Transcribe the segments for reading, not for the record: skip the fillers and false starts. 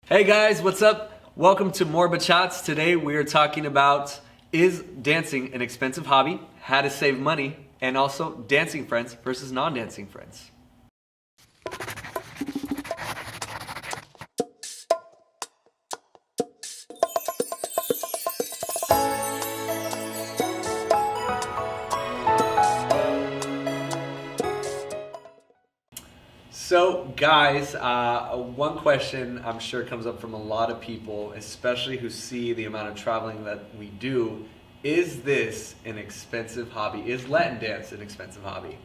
Hey guys, what's up? Welcome to More Bachats. Today we are talking about, is dancing an expensive hobby, how to save money, and also dancing friends versus non-dancing friends. So guys, one question I'm sure comes up from a lot of people, especially who see the amount of traveling that we do. Is this an expensive hobby? Is Latin dance an expensive hobby?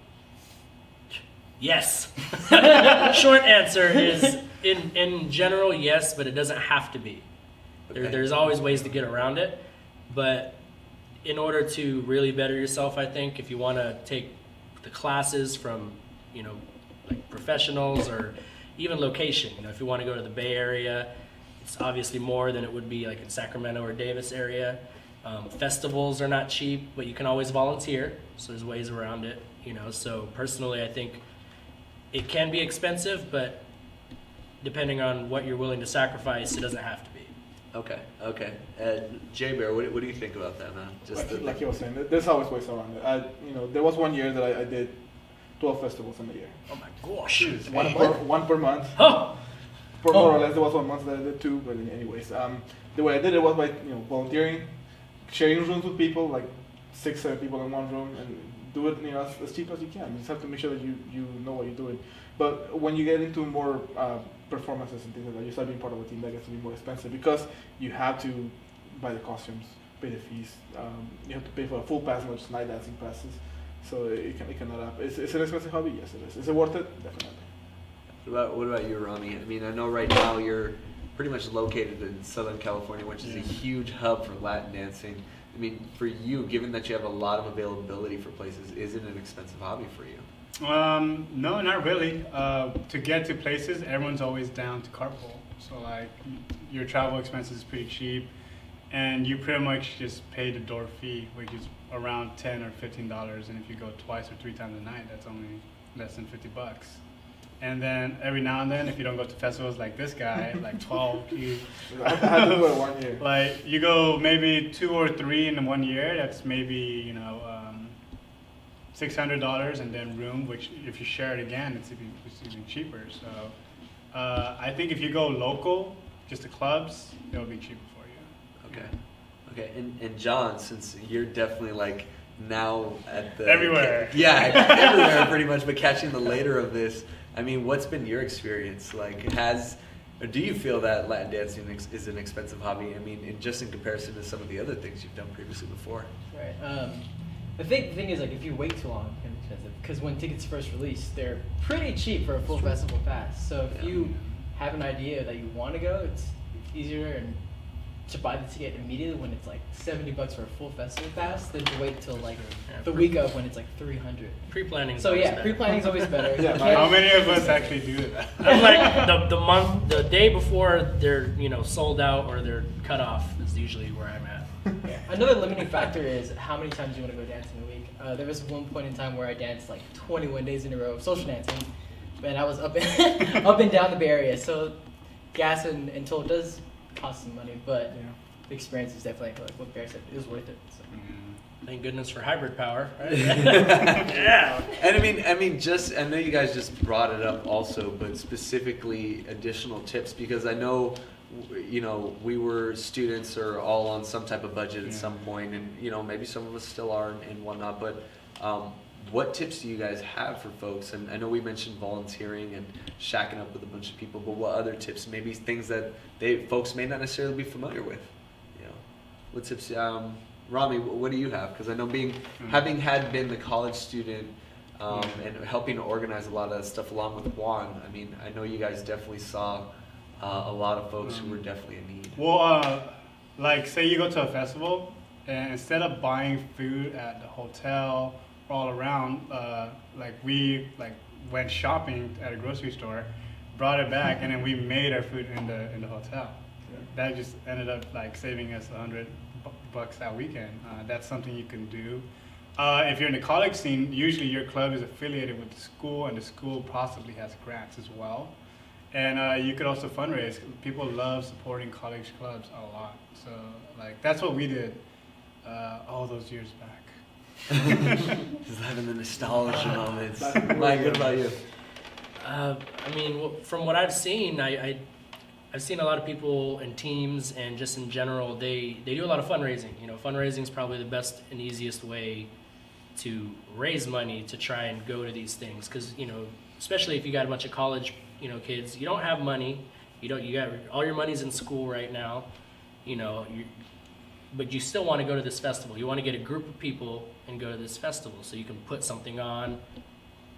Yes. Short answer is in general, yes, but it doesn't have to be. Okay. There's always ways to get around it, but in order to really better yourself, I think if you want to take the classes from, like professionals or even location, if you want to go to the Bay Area, it's obviously more than it would be like in Sacramento or Davis area. Festivals are not cheap, but you can always volunteer, so there's ways around it, So personally, I think it can be expensive, but depending on what you're willing to sacrifice, it doesn't have to be. Okay. Jay Bear, what do you think about that, man? Like you were saying, there's always ways around it. There was one year that I did 12 festivals in a year. Oh my gosh. One per month. Oh. More or less, there was 1 month that I did two, but anyways. The way I did it was by volunteering, sharing rooms with people, like 6-7 people in one room, and do it as cheap as you can. You just have to make sure that you know what you're doing. But when you get into more performances and things like that, you start being part of a team, that gets to be more expensive because you have to buy the costumes, pay the fees. You have to pay for a full pass, not just night dancing passes. So it can add up. It's an expensive hobby, yes it is. Is it worth it? Definitely. What about you, Rami? I mean, I know right now you're pretty much located in Southern California, which is a huge hub for Latin dancing. I mean, for you, given that you have a lot of availability for places, is it an expensive hobby for you? No, not really. To get to places, everyone's always down to carpool. So like, your travel expenses is pretty cheap, and you pretty much just pay the door fee, which is around $10 or $15. And if you go twice or 3 times a night, that's only less than $50. And then every now and then, if you don't go to festivals like this guy, like 12, I had to do it 1 year. like you go maybe 2 or 3 in 1 year. That's maybe $600, and then room, which if you share it again, it's even cheaper. So I think if you go local, just the clubs, it'll be cheaper for you. Okay. And John, since you're definitely like now at the Everywhere. Everywhere pretty much, but catching the later of this. I mean, what's been your experience? Like, do you feel that Latin dancing is an expensive hobby? I mean, just in comparison to some of the other things you've done previously before. Right. The thing is, like, if you wait too long, it can be expensive. Because when tickets first release, they're pretty cheap for a full festival pass. So if you have an idea that you want to go, it's easier to buy the ticket immediately when it's like $70 for a full festival pass than to wait till like the week of when it's like $300. Pre-planning. So pre-planning is always better. How many of us actually do that? I'm like the day before they're sold out or they're cut off is usually where I'm at. Yeah. Another limiting factor is how many times you want to go dancing a week. There was one point in time where I danced like 21 days in a row of social dancing, and I was up and down the Bay Area. So gas and toll does cost some money, but the experience is definitely, like what Bear said, it was worth it. So. Thank goodness for hybrid power, right? Yeah. And I mean, I know you guys just brought it up also, but specifically additional tips, because I know, we were students or all on some type of budget at some point, and maybe some of us still are and whatnot, but what tips do you guys have for folks? And I know we mentioned volunteering and shacking up with a bunch of people, but what other tips? Maybe things that folks may not necessarily be familiar with. What tips? Rami, what do you have? Because I know having been the college student and helping to organize a lot of that stuff along with Juan. I mean, I know you guys definitely saw a lot of folks who were definitely in need. Well, like say you go to a festival, and instead of buying food at the hotel or all around, we went shopping at a grocery store, brought it back, and then we made our food in the hotel. That just ended up like saving us $100 that weekend. That's something you can do. If you're in the college scene, usually your club is affiliated with the school, and the school possibly has grants as well. And you could also fundraise. People love supporting college clubs a lot. So like that's what we did all those years back. Just having the nostalgia moments. Back in the Mike, day, what about you? I mean, from what I've seen, I've seen a lot of people and teams, and just in general, they do a lot of fundraising. You know, fundraising is probably the best and easiest way to raise money to try and go to these things. Because, you know, especially if you got a bunch of college, you know, kids, you don't have money. You got all your money's in school right now. You know, but you still want to go to this festival. You want to get a group of people and go to this festival so you can put something on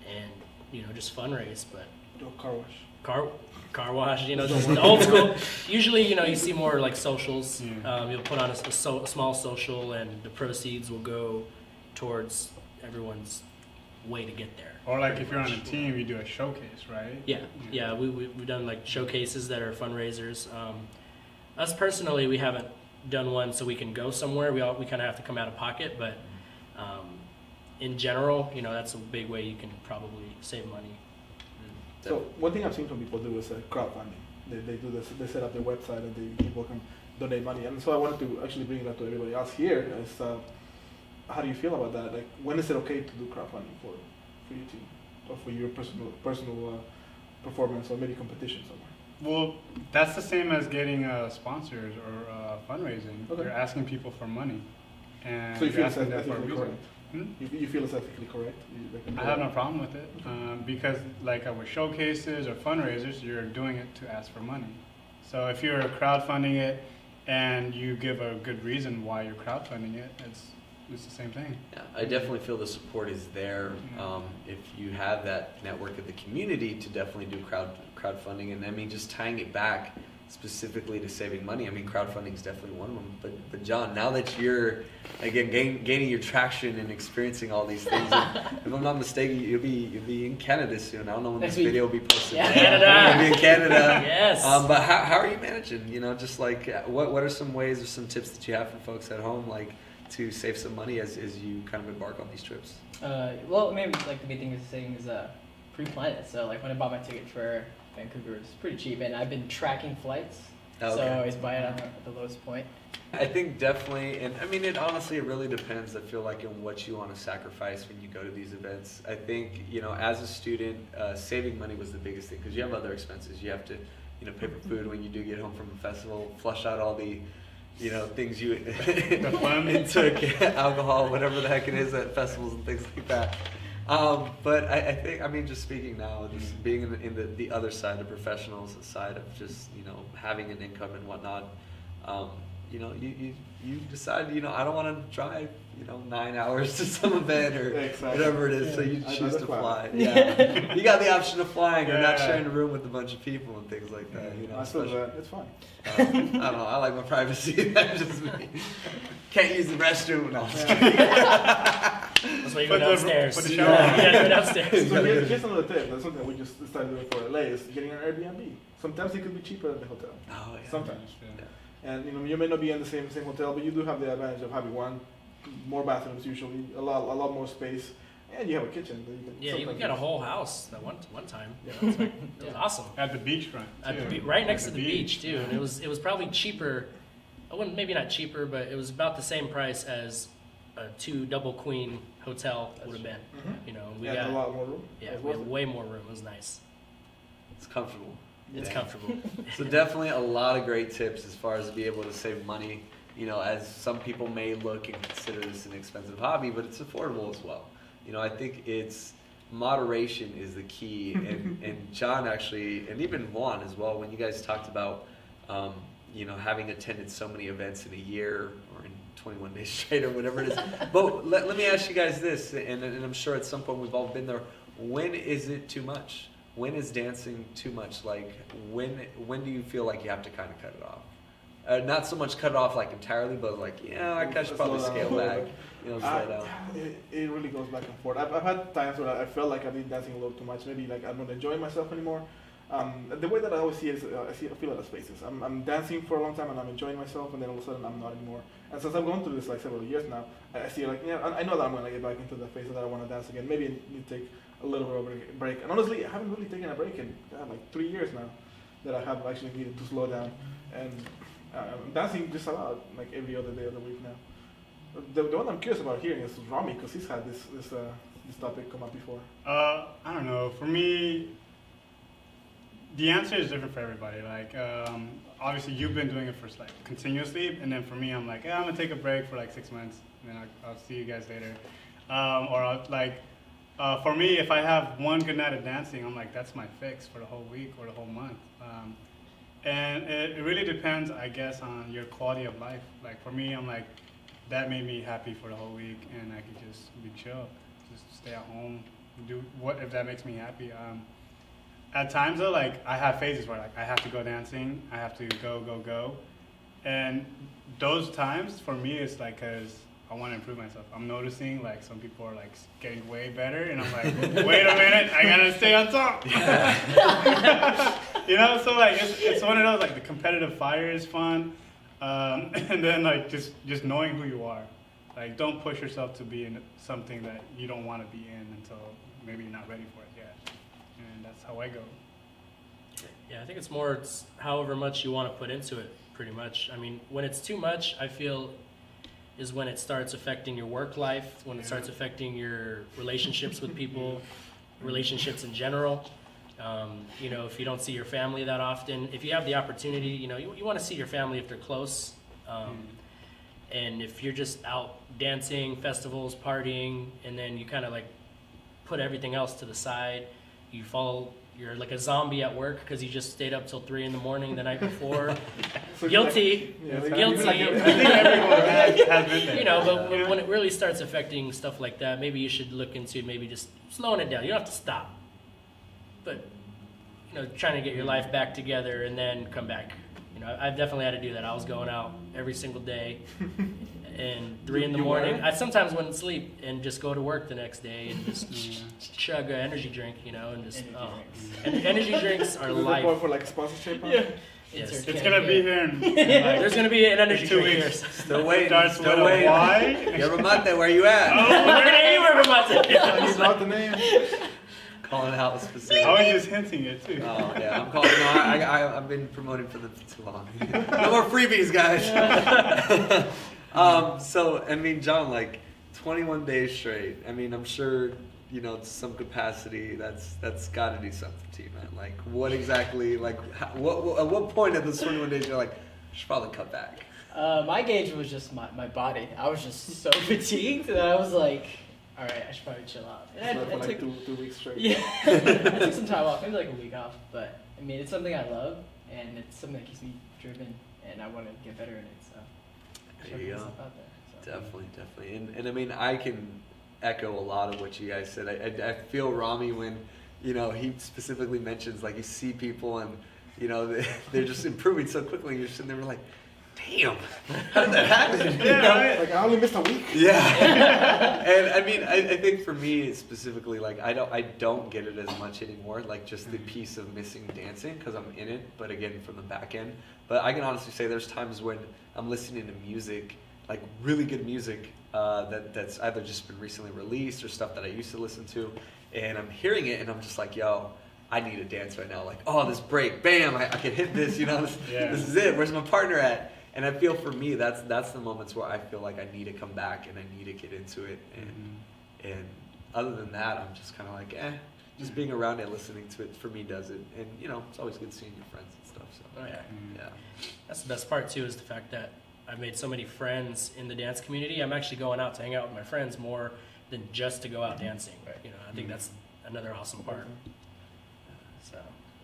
and, you know, just fundraise. But Do a car wash. car wash, you know, just the old school. Usually, you know, you see more like socials. Yeah. You'll put on a small social, and the proceeds will go towards everyone's way to get there. Or like if you're on a team, you do a showcase, right? Yeah. We've done like showcases that are fundraisers. Us personally, we haven't done one so we can go somewhere. We kind of have to come out of pocket, but in general, you know, that's a big way you can probably save money. So one thing I've seen some people do is crowdfunding. They do this. They set up their website and people can donate money. And so I wanted to actually bring it up to everybody else here. Is how do you feel about that? Like, when is it okay to do crowdfunding for your team or for your personal performance or maybe competition somewhere? Well, that's the same as getting sponsors or fundraising. Okay. You're asking people for money, and So you you're feel it's asking them for a ethically reason. correct? Hmm? You feel it's ethically correct? I have no problem with it because, like with showcases or fundraisers, you're doing it to ask for money. So if you're crowdfunding it and you give a good reason why you're crowdfunding it, it's the same thing. Yeah, I definitely feel the support is there. If you have that network of the community to definitely do crowdfunding, and I mean just tying it back specifically to saving money. I mean, crowdfunding is definitely one of them. But John, now that you're again gaining your traction and experiencing all these things, and if I'm not mistaken, you'll be in Canada soon. I don't know when Next this week. video will be posted. Yeah. Canada. You'll be in Canada. Yes. But how are you managing? You know, just like what are some ways or some tips that you have for folks at home, like to save some money as you kind of embark on these trips? Well, maybe like the big thing is saying is pre-plan it. So like when I bought my ticket for Vancouver, it's pretty cheap, and I've been tracking flights, so I always buy it at the lowest point. I think definitely, and I mean, it really depends. I feel like in what you want to sacrifice when you go to these events. I think, you know, as a student, saving money was the biggest thing because you have other expenses. You have to, you know, pay for food when you do get home from a festival, flush out all the, you know, things you took, alcohol, whatever the heck it is at festivals and things like that. But I think, I mean, just speaking now, just being in the other side, the professional side of just, you know, having an income and whatnot, you know, you decide, you know, I don't want to drive, you know, 9 hours to some event or Exactly. whatever it is, so you I'd choose rather to fly. fly. Yeah. You got the option of flying or not Yeah. sharing a room with a bunch of people and things like that, you know. I feel especially- that. It's fine. I don't know. I like my privacy. That's just me. Can't use the restroom. No. That's why you go Put the- downstairs. put the shower Yeah, on. you gotta go downstairs. So here's another tip. That's something we just started doing for LA is getting an Airbnb. Sometimes it could be cheaper than the hotel. Oh, yeah. Sometimes. Yeah. And you know, you may not be in the same hotel, but you do have the advantage of having more bathrooms usually, a lot more space, and you have a kitchen that you can. Yeah, we sometimes got a use. whole house that one time. Yeah. It was awesome. At the beachfront. At the too. right At next to the beach too, and it was probably cheaper. I wouldn't, maybe not cheaper, but it was about the same price as a 2 double queen hotel would have been. Mhm. You know, we And got a lot more room. yeah, It's we had worth it. way more room. It was nice. It's comfortable. It's Yeah. comfortable. So definitely a lot of great tips as far as to be able to save money. You know, as some people may look and consider this an expensive hobby, but it's affordable as well. You know, I think it's moderation is the key. And John actually, and even Juan as well, when you guys talked about, you know, having attended so many events in a year or in 21 days straight or whatever it is. But let me ask you guys this, and I'm sure at some point we've all been there. When is it too much? When is dancing too much? Like, when do you feel like you have to kind of cut it off? Not so much cut it off like entirely, but like, yeah, I should probably Slow down. scale back. You know, slow down. It really goes back and forth. I've had times where I felt like I've been dancing a little too much. Maybe like I'm not enjoying myself anymore. The way that I always see it is I feel it as phases. I'm dancing for a long time and I'm enjoying myself, and then all of a sudden I'm not anymore. And since I've gone through this like several years now, I see like, yeah, I know that I'm going to get back into the phase that I want to dance again. Maybe I need to take a little bit of a break. And honestly, I haven't really taken a break in like 3 years now. that I have actually needed to slow down. And I'm dancing just about like every other day of the week now. The one I'm curious about hearing is Rami, because he's had this topic come up before. I don't know. For me, the answer is different for everybody. Like, obviously, you've been doing it for like continuously, and then for me, I'm like, yeah, I'm gonna take a break for like 6 months, and then I'll see you guys later. Or I'll, like, for me, if I have one good night of dancing, I'm like, that's my fix for the whole week or the whole month. And it really depends, I guess, on your quality of life. Like for me, I'm like, that made me happy for the whole week, and I could just be chill, just stay at home, do what if that makes me happy. At times though, like I have phases where like I have to go dancing, I have to go, and those times for me it's like because I want to improve myself. I'm noticing like some people are like getting way better, and I'm like, wait a minute, I gotta stay on top. You know, so like it's one of those, like the competitive fire is fun, and then like just knowing who you are. Like don't push yourself to be in something that you don't want to be in until maybe you're not ready for it yet. And that's how I go. Yeah, I think it's however much you want to put into it, pretty much. I mean, when it's too much, I feel is when it starts affecting your work life, when it starts affecting your relationships with people, relationships in general. You know, if you don't see your family that often, if you have the opportunity, you know, you want to see your family if they're close. And if you're just out dancing, festivals, partying, and then you kind of like put everything else to the side, you're like a zombie at work because you just stayed up till 3 a.m. the night before. So Guilty. Guilty. I think everyone has been there. You know, but when it really starts affecting stuff like that, maybe you should look into maybe just slowing it down. You don't have to stop, but you know, trying to get your life back together and then come back. You know, I've definitely had to do that. I was going out every single day, and 3 a.m. I sometimes wouldn't sleep and just go to work the next day and just chug an energy drink, you know, and just and energy drinks are Is it life. for like sponsorship? Yeah. Yes. It's gonna be here in like, There's gonna be an energy 2 drink here. weeks. Still waiting. Starts with a Y. Yerbamonte, where you at? We're gonna eat Yerbamonte. He's not the name. Calling out specific. I was just hinting it too. Oh yeah, I'm calling. No, I've been promoting for them for too long. No more freebies, guys. So I mean, John, like 21 days straight. I mean, I'm sure you know to some capacity that's got to do something to you, man. Like, what exactly? Like, at what point of the 21 days you're like, I should probably cut back? My gauge was just my body. I was just so fatigued that I was like, all right, I should probably chill out. And For I like took, 2 weeks straight. yeah, I took some time off, maybe like a week off. But I mean, it's something I love, and it's something that keeps me driven, and I want to get better in it. So I There you go. myself out there. So. Definitely. And I mean, I can echo a lot of what you guys said. I feel Rami when, you know, he specifically mentions, like, you see people and, you know, they're just improving so quickly and you're sitting there like, damn, how did that happen? You know? Like I only missed a week. Yeah. And I mean, I think for me specifically, like, I don't get it as much anymore, like just the piece of missing dancing because I'm in it, but again, from the back end. But I can honestly say there's times when I'm listening to music, like really good music that's either just been recently released or stuff that I used to listen to, and I'm hearing it and I'm just like, yo, I need to dance right now. Like, oh, this break, bam, I can hit this, you know, this is it. Where's my partner at? And I feel for me, that's the moments where I feel like I need to come back and I need to get into it. And other than that, I'm just kind of like, just being around it, listening to it, for me does it. And, you know, it's always good seeing your friends and stuff. So, Oh, yeah. yeah. That's the best part too, is the fact that I've made so many friends in the dance community. I'm actually going out to hang out with my friends more than just to go out dancing. You know, I think that's another awesome part. So.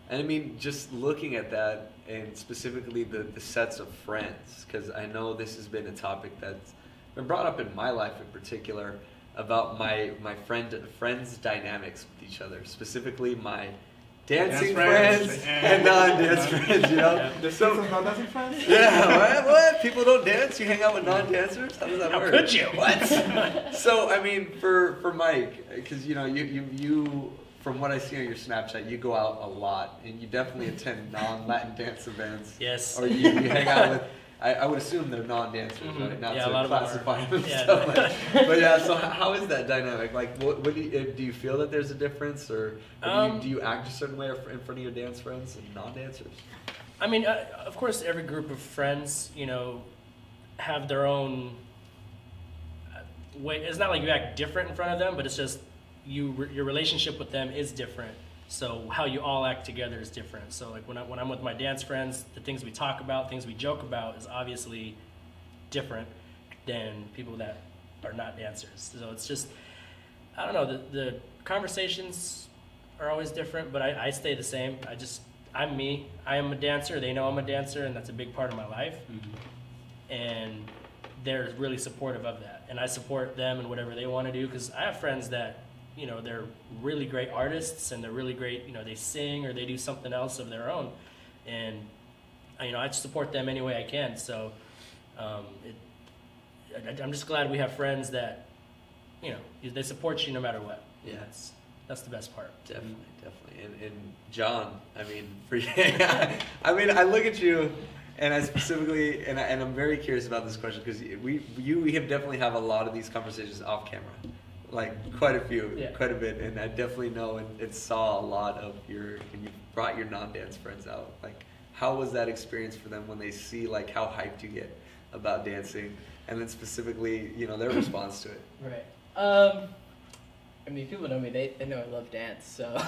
And I mean, just looking at that, and specifically the sets of friends, because I know this has been a topic that's been brought up in my life in particular, about my friends' dynamics with each other, specifically my dancing friends and non-dance friends, you know? Yeah. The sense of not dancing friends? Yeah, what? People don't dance? You hang out with non-dancers? How does that How work? could you? What? So, I mean, for Mike, because, you know, you from what I see on your Snapchat, you go out a lot, and you definitely attend non-Latin dance events. Yes. Or you hang out with I would assume they're non-dancers, Mhm. right? Not Yeah, a to lot of them are. classify them. Yeah. So, but yeah, so how is that dynamic? Like, what do you feel that there's a difference, or do you act a certain way in front of your dance friends and non-dancers? I mean, of course, every group of friends, have their own way. It's not like you act different in front of them, but it's just your relationship with them is different. So how you all act together is different. So like when I'm with my dance friends, the things we talk about, things we joke about is obviously different than people that are not dancers. So it's just, I don't know, the conversations are always different, but I stay the same. I'm me. I am a dancer. They know I'm a dancer, and that's a big part of my life. Mm-hmm. And they're really supportive of that. And I support them in whatever they want to do, because I have friends that, they're really great artists, and they're really great, they sing or they do something else of their own. And, I support them any way I can. So I'm just glad we have friends that, they support you no matter what. Yeah. That's the best part. Definitely. And John, I mean, for you, I mean, I look at you, and I specifically, and I'm very curious about this question, because we have definitely have a lot of these conversations off camera, like quite a bit, and I definitely know and saw a lot of and you brought your non-dance friends out. Like, how was that experience for them when they see like how hyped you get about dancing, and then specifically, their response to it? Right. I mean, people know me. They know I love dance. So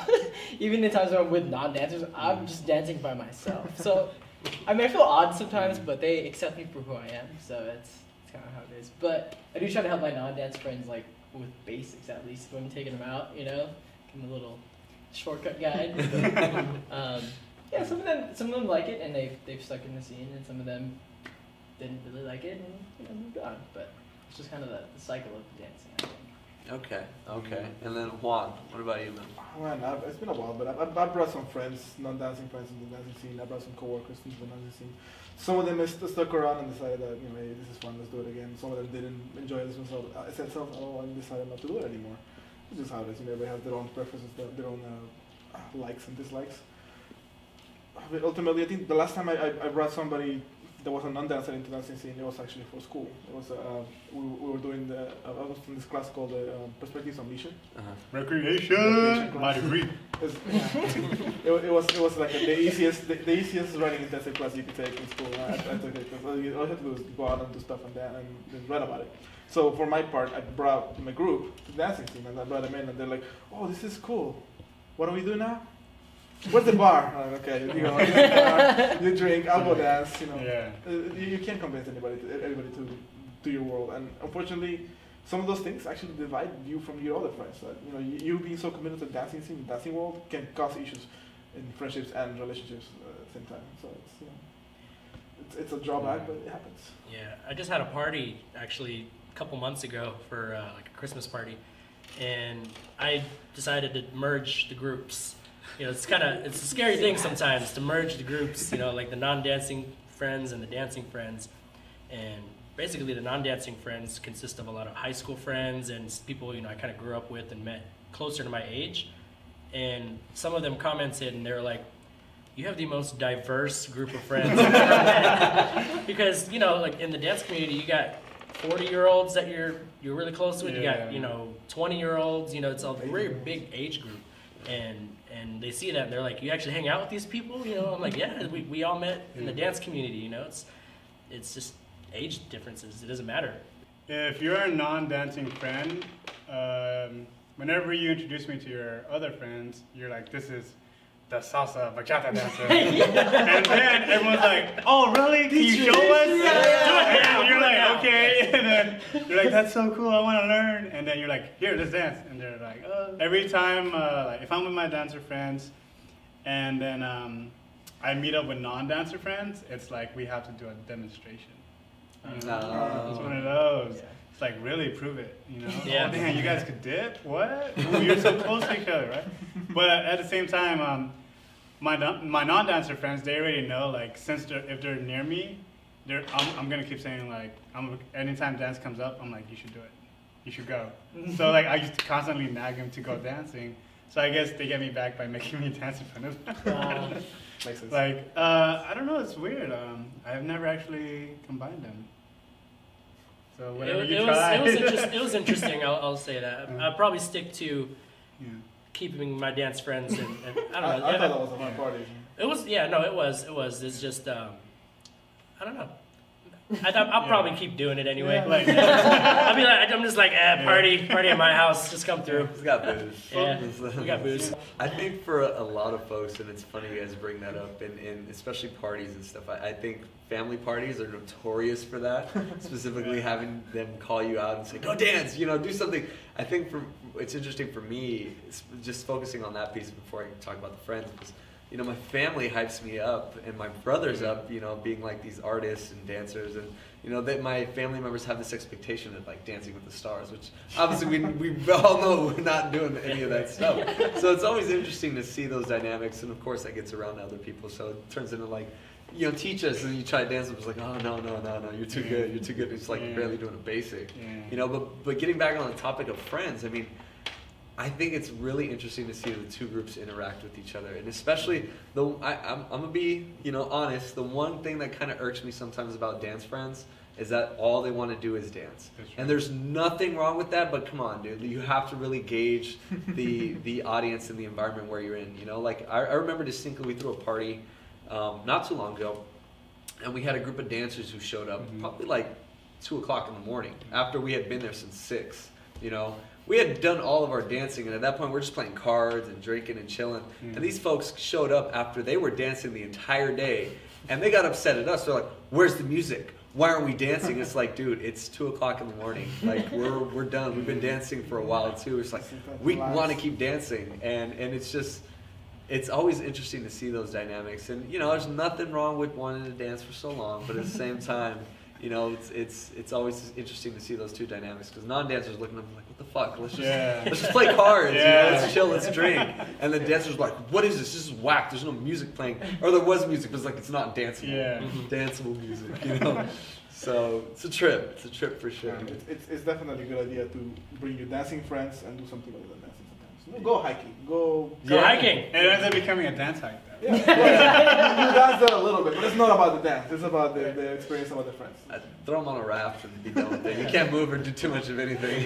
even the times when I'm with non-dancers, I'm just dancing by myself. So I mean, I feel odd sometimes, but they accept me for who I am. So it's kind of how it is. But I do try to help my non-dance friends, like with basics at least, when I'm taking them out. Give them a little shortcut guide. But, yeah, some of them like it, and they've stuck in the scene, and some of them didn't really like it and moved on. But it's just kind of the cycle of dancing, I think. Okay. And then Juan, what about you, man? Man, it's been a while, but I brought some friends, non-dancing friends in the dancing scene. I brought some coworkers into the dancing scene. Some of them stuck around and decided that, hey, this is fun, let's do it again. Some of them didn't enjoy this one, so I said, I decided not to do it anymore. It's just how it is. Everybody has their own preferences, their own likes and dislikes. But ultimately, I think the last time I brought somebody that was a non-dancer into dancing scene, it was actually for school. It was we were doing I was in this class called Perspectives on Leisure. Recreation, my degree. It was like the easiest writing intensive class you could take in school. I took it because all you had to do is go out and do stuff and read about it. So for my part, I brought my group to the dancing scene, and I brought them in, and they're like, "Oh, this is cool. What do we do now? Where's the bar?" I'm like, okay, you drink, I'll go dance. Yeah. You can't convince everybody to do your world, and unfortunately, some of those things actually divide you from your other friends. You being so committed to the dancing scene, the dancing world, can cause issues in friendships and relationships at the same time. So it's a drawback, but it happens. Yeah, I just had a party actually a couple months ago for like a Christmas party, and I decided to merge the groups. It's a scary thing sometimes to merge the groups, like the non-dancing friends and the dancing friends. And basically the non-dancing friends consist of a lot of high school friends and people, I kind of grew up with and met closer to my age. And some of them commented and they were like, "You have the most diverse group of friends I've ever met." Because, like in the dance community, you got 40-year-olds that you're really close with. Yeah. You got, 20-year-olds, it's a very big age group. And they see that and they're like, "You actually hang out with these people?" I'm like, "Yeah, we all met in the dance community." It's just age differences. It doesn't matter. If you're a non-dancing friend, whenever you introduce me to your other friends, you're like, "This is the salsa bachata dancer," and then everyone's like, "Oh, really? Can you show us?" And you're like, "Okay," and then you're like, "That's so cool. I want to learn." And then you're like, "Here, let's dance." And they're like, "Oh." Every time, like if I'm with my dancer friends, and then I meet up with non-dancer friends, it's like we have to do a demonstration. It's one of those. Yeah. It's like, really prove it, Yeah. Oh, man, you guys could dip? What? Ooh, you're so close to each other, right? But at the same time, my non-dancer friends, they already know, like, if they're near me, I'm gonna keep saying, like, anytime dance comes up, I'm like, "You should do it. You should go." So like I just constantly nag them to go dancing. So I guess they get me back by making me dance in front of them. Makes sense. Like, I don't know, it's weird. I've never actually combined them. So whatever you try. It was interesting. I'll say that. I'll probably stick to Yeah. keeping my dance friends, and I don't I know. thought that was a fun party. It was, yeah, no, it was. It's just, I don't know. I'll probably keep doing it anyway. Yeah. Like, I'm just like, party at my house, just come through. It's got booze. Yeah, we got booze. I think for a lot of folks, and it's funny you guys bring that up, and especially parties and stuff, I think family parties are notorious for that, specifically having them call you out and say, go dance, do something. I think it's interesting for me, it's just focusing on that piece before I talk about the friends, because my family hypes me up, and my brother's up, being like these artists and dancers, and that my family members have this expectation of like Dancing with the Stars, which obviously we all know we're not doing any of that stuff. So it's always interesting to see those dynamics, and of course that gets around to other people. So it turns into like, teach us, and you try to dance, and it's like, oh no, you're too good, you're too good. It's like you're barely doing a basic, But getting back on the topic of friends, I mean, I think it's really interesting to see the two groups interact with each other, and especially I'm gonna be honest. The one thing that kind of irks me sometimes about dance friends is that all they want to do is dance, and there's nothing wrong with that. But come on, dude, you have to really gauge the audience and the environment where you're in. Like I remember distinctly, we threw a party not too long ago, and we had a group of dancers who showed up probably like 2:00 in the morning after we had been there since 6. We had done all of our dancing, and at that point, we're just playing cards and drinking and chilling. And these folks showed up after they were dancing the entire day, and they got upset at us. They're like, "Where's the music? Why aren't we dancing?" It's like, dude, it's 2:00 in the morning. Like we're done. We've been dancing for a while too. It's like we want to keep dancing, and it's always interesting to see those dynamics. And there's nothing wrong with wanting to dance for so long, but at the same time, it's always interesting to see those two dynamics, because non-dancers looking at them like, what the fuck? Let's just play cards. Let's chill, let's drink. And the dancers like, what is this? This is whack. There's no music playing, or there was music, but it's like it's not danceable. Danceable music. So it's a trip. It's a trip for sure. It's definitely a good idea to bring your dancing friends and do something other than dancing sometimes. Go hiking. Go hiking. And it ends up becoming a dance hike, though. Yeah, you dance there a little bit, but it's not about the dance. It's about the experience of other friends. I'd throw them on a raft and be done with it. You can't move or do too much of anything.